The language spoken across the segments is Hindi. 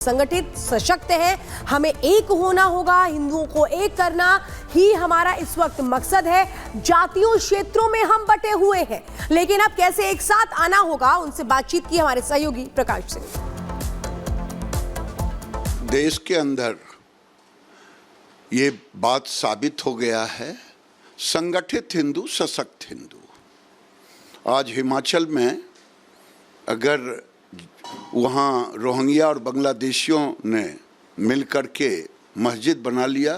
संगठित सशक्त है, हमें एक होना होगा, हिंदुओं को एक करना ही हमारा इस वक्त मकसद है। जातियों क्षेत्रों में हम बटे हुए हैं, लेकिन अब कैसे एक साथ आना होगा, उनसे बातचीत की हमारे सहयोगी प्रकाश सिंह। देश के अंदर ये बात साबित हो गया है, संगठित हिंदू सशक्त हिंदू। आज हिमाचल में अगर वहाँ रोहिंग्या और बांग्लादेशियों ने मिलकर के मस्जिद बना लिया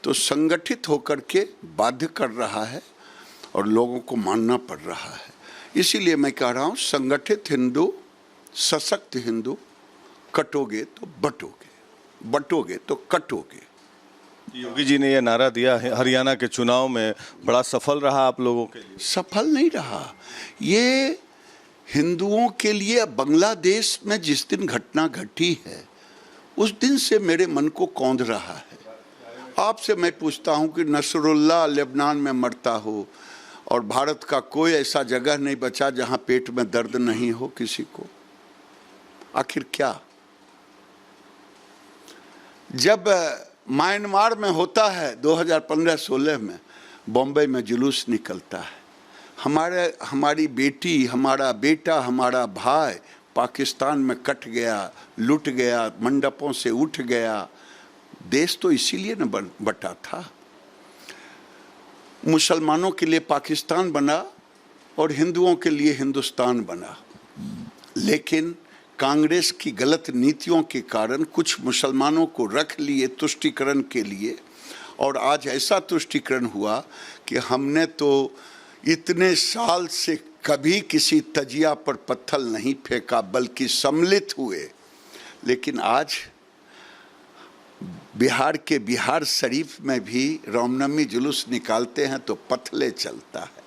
तो संगठित होकर के बाध्य कर रहा है और लोगों को मानना पड़ रहा है। इसीलिए मैं कह रहा हूँ, संगठित हिंदू सशक्त हिंदू, कटोगे तो बटोगे, बटोगे तो कटोगे। योगी जी ने यह नारा दिया है, हरियाणा के चुनाव में बड़ा सफल रहा आप लोगों के लिए। सफल नहीं रहा ये हिंदुओं के लिए। बांग्लादेश में जिस दिन घटना घटी है उस दिन से मेरे मन को कौंध रहा है। आपसे मैं पूछता हूं कि नसरुल्लाह लेबनान में मरता हो और भारत का कोई ऐसा जगह नहीं बचा जहां पेट में दर्द नहीं हो किसी को। आखिर क्या? जब म्यांमार में होता है 2015-16 में, बॉम्बे में जुलूस निकलता है, हमारी बेटी, हमारा बेटा, हमारा भाई पाकिस्तान में कट गया, लुट गया, मंडपों से उठ गया। देश तो इसीलिए न बटा था। मुसलमानों के लिए पाकिस्तान बना और हिंदुओं के लिए हिंदुस्तान बना, लेकिन कांग्रेस की गलत नीतियों के कारण कुछ मुसलमानों को रख लिए तुष्टीकरण के लिए, और आज ऐसा तुष्टीकरण हुआ कि हमने तो इतने साल से कभी किसी तजिया पर पत्थर नहीं फेंका बल्कि सम्मिलित हुए। लेकिन आज बिहार के बिहार शरीफ में भी रामनवमी जुलूस निकालते हैं तो पथले चलता है,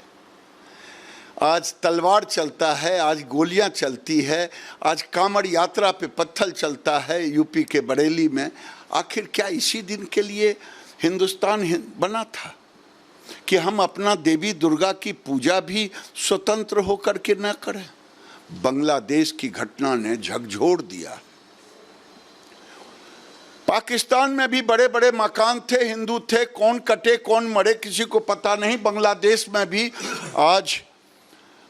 आज तलवार चलता है, आज गोलियां चलती है, आज कांवड़ यात्रा पे पत्थर चलता है यूपी के बरेली में। आखिर क्या इसी दिन के लिए हिंदुस्तान बना था कि हम अपना देवी दुर्गा की पूजा भी स्वतंत्र होकर के न करें? बांग्लादेश की घटना ने झकझोर दिया। पाकिस्तान में भी बड़े बड़े मकान थे, हिंदू थे, कौन कटे कौन मरे किसी को पता नहीं। बांग्लादेश में भी आज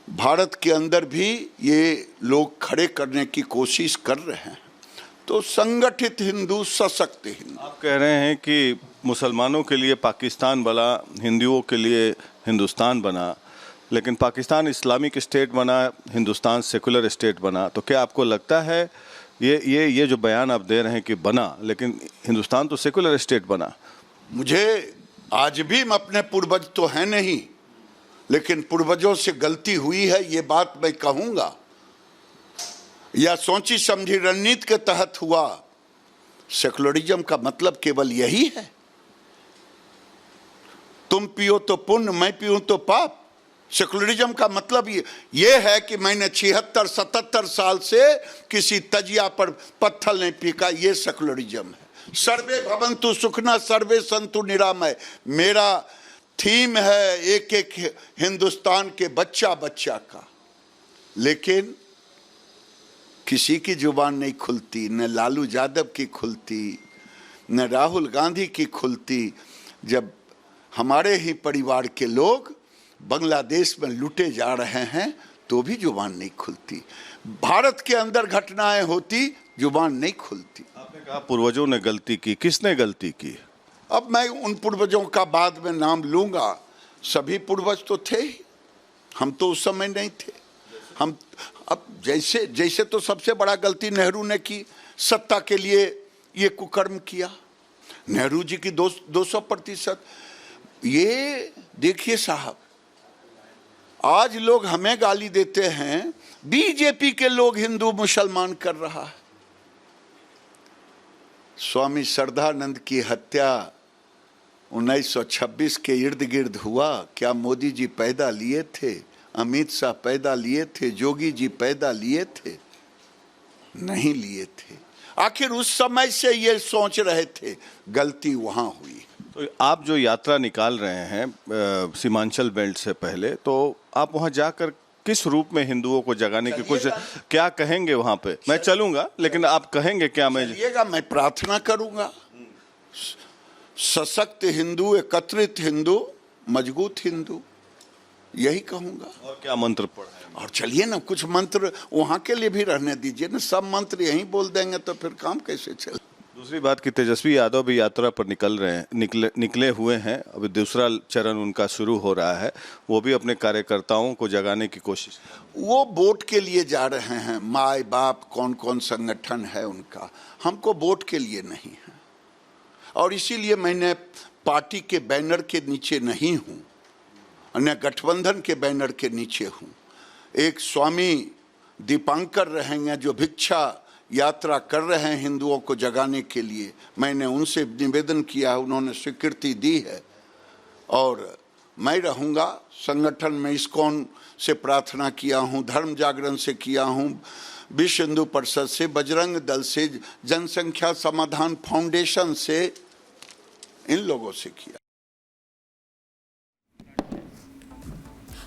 भारत के अंदर भी ये लोग खड़े करने की कोशिश कर रहे हैं। तो संगठित हिंदू सशक्त हिंदू। आप कह रहे हैं कि मुसलमानों के लिए पाकिस्तान बना, हिंदुओं के लिए हिंदुस्तान बना, लेकिन पाकिस्तान इस्लामिक स्टेट बना, हिंदुस्तान सेकुलर स्टेट बना। तो क्या आपको लगता है ये जो बयान आप दे रहे हैं कि बना, लेकिन हिंदुस्तान तो सेकुलर स्टेट बना? मुझे आज भी अपने पूर्वज तो हैं नहीं, लेकिन पूर्वजों से गलती हुई है ये बात मैं कहूँगा, या सोची समझी रणनीति के तहत हुआ। सेकुलरिज्म का मतलब केवल यही है, तुम पियो तो पुण्य, मैं पीऊं तो पाप। सेकुलरिज्म का मतलब ये है कि मैंने 76-77 साल से किसी तजिया पर पत्थर नहीं पीका, ये सेकुलरिज्म है। सर्वे भवन्तु सुखिनः सर्वे सन्तु निरामय मेरा थीम है, एक एक हिंदुस्तान के बच्चा बच्चा का। लेकिन किसी की जुबान नहीं खुलती, न लालू यादव की खुलती, न राहुल गांधी की खुलती, जब हमारे ही परिवार के लोग बांग्लादेश में लूटे जा रहे हैं तो भी जुबान नहीं खुलती। भारत के अंदर घटनाएं होती, जुबान नहीं खुलती। आपने कहा पूर्वजों ने गलती की, किसने गलती की? अब मैं उन पूर्वजों का बाद में नाम लूंगा। सभी पूर्वज तो थे ही, हम तो उस समय नहीं थे। हम अब जैसे तो सबसे बड़ा गलती नेहरू ने की, सत्ता के लिए ये कुकर्म किया। नेहरू जी की 200%। ये देखिए साहब, आज लोग हमें गाली देते हैं, बीजेपी के लोग हिंदू मुसलमान कर रहा है। स्वामी श्रद्धानंद की हत्या 1926 के इर्द गिर्द हुआ। क्या मोदी जी पैदा लिए थे? अमित शाह पैदा लिए थे? जोगी जी पैदा लिए थे? नहीं लिए थे। आखिर उस समय से ये सोच रहे थे, गलती वहां हुई। तो आप जो यात्रा निकाल रहे हैं सीमांचल बेल्ट से पहले, तो आप वहां जाकर किस रूप में हिंदुओं को जगाने की कोशिश, क्या कहेंगे वहां पे? मैं चलूंगा, लेकिन आप कहेंगे क्या? मैं प्रार्थना करूंगा, सशक्त हिंदू, एकत्रित हिंदू, मजबूत हिंदू, यही कहूंगा। और क्या मंत्र पढ़े? और चलिए ना, कुछ मंत्र वहां के लिए भी रहने दीजिए ना, सब मंत्र यहीं बोल देंगे तो फिर काम कैसे चले। दूसरी बात कि तेजस्वी यादव भी यात्रा पर निकले हुए हैं, अभी दूसरा चरण उनका शुरू हो रहा है, वो भी अपने कार्यकर्ताओं को जगाने की कोशिश। वो वोट के लिए जा रहे हैं, माए बाप कौन कौन संगठन है उनका, हमको वोट के लिए नहीं है। और इसीलिए मैंने पार्टी के बैनर के नीचे नहीं हूँ, न गठबंधन के बैनर के नीचे हूँ। एक स्वामी दीपांकर रहेंगे जो भिक्षा यात्रा कर रहे हैं हिंदुओं को जगाने के लिए, मैंने उनसे निवेदन किया है, उन्होंने स्वीकृति दी है। और मैं रहूँगा संगठन में, इस्कॉन से प्रार्थना किया हूँ, धर्म जागरण से किया हूँ, विश्व हिंदू परिषद से, बजरंग दल से, जनसंख्या समाधान फाउंडेशन से, इन लोगों से किया।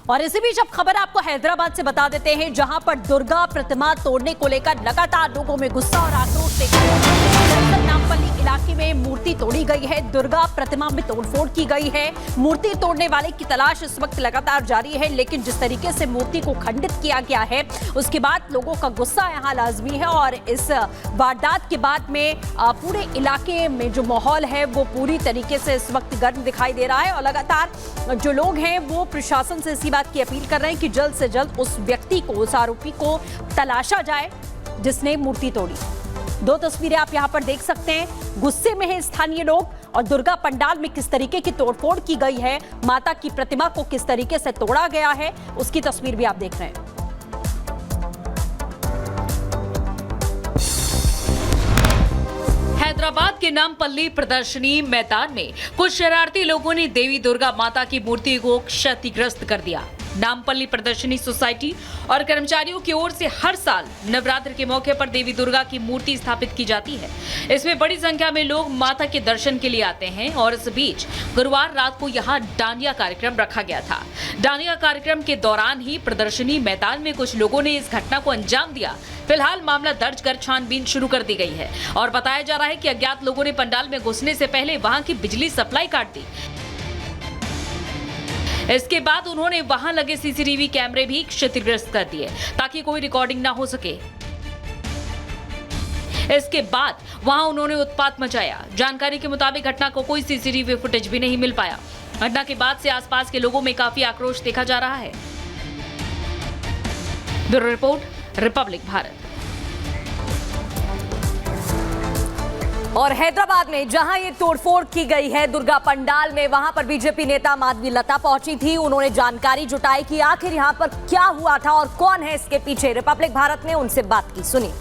और इसी बीच अब खबर आपको हैदराबाद से बता देते हैं, जहां पर दुर्गा प्रतिमा तोड़ने को लेकर लगातार लोगों में गुस्सा और आक्रोश देखा जा रहा है। नामपल्ली इलाके में मूर्ति तोड़ी गई है, दुर्गा प्रतिमा में तोड़फोड़ की गई है। मूर्ति तोड़ने वाले की तलाश इस वक्त लगातार जारी है, लेकिन जिस तरीके से मूर्ति को खंडित किया गया है उसके बाद लोगों का गुस्सा यहां लाजमी है। और इस वारदात के बाद में पूरे इलाके में जो माहौल है वो पूरी तरीके से इस वक्त गर्म दिखाई दे रहा है। और लगातार जो लोग हैं वो प्रशासन से इसी बात की अपील कर रहे हैं कि जल्द से जल्द उस व्यक्ति को, उस आरोपी को तलाशा जाए जिसने मूर्ति तोड़ी। दो तस्वीरें आप यहां पर देख सकते हैं, गुस्से में है स्थानीय लोग और दुर्गा पंडाल में किस तरीके की तोड़फोड़ की गई है, माता की प्रतिमा को किस तरीके से तोड़ा गया है, उसकी तस्वीर भी आप देख रहे हैं। हैदराबाद के नामपल्ली प्रदर्शनी मैदान में कुछ शरारती लोगों ने देवी दुर्गा माता की मूर्ति को क्षतिग्रस्त कर दिया। नामपल्ली प्रदर्शनी सोसाइटी और कर्मचारियों की ओर से हर साल नवरात्र के मौके पर देवी दुर्गा की मूर्ति स्थापित की जाती है। इसमें बड़ी संख्या में लोग माता के दर्शन के लिए आते हैं और इस बीच गुरुवार रात को यहां डांडिया कार्यक्रम रखा गया था। डांडिया कार्यक्रम के दौरान ही प्रदर्शनी मैदान में कुछ लोगों ने इस घटना को अंजाम दिया। फिलहाल मामला दर्ज कर छानबीन शुरू कर दी गई है और बताया जा रहा है कि अज्ञात लोगों ने पंडाल में घुसने से पहले वहां की बिजली सप्लाई काट दी। इसके बाद उन्होंने वहां लगे सीसीटीवी कैमरे भी क्षतिग्रस्त कर दिए ताकि कोई रिकॉर्डिंग ना हो सके। इसके बाद वहां उन्होंने उत्पात मचाया। जानकारी के मुताबिक घटना को कोई सीसीटीवी फुटेज भी नहीं मिल पाया। घटना के बाद से आसपास के लोगों में काफी आक्रोश देखा जा रहा है। Bureau report, Republic Bharat. और हैदराबाद में जहां ये तोड़फोड़ की गई है दुर्गा पंडाल में, वहां पर बीजेपी नेता माधवी लता पहुंची थी। उन्होंने जानकारी जुटाई कि आखिर यहां पर क्या हुआ था और कौन है इसके पीछे। रिपब्लिक भारत ने उनसे बात की, सुनिए।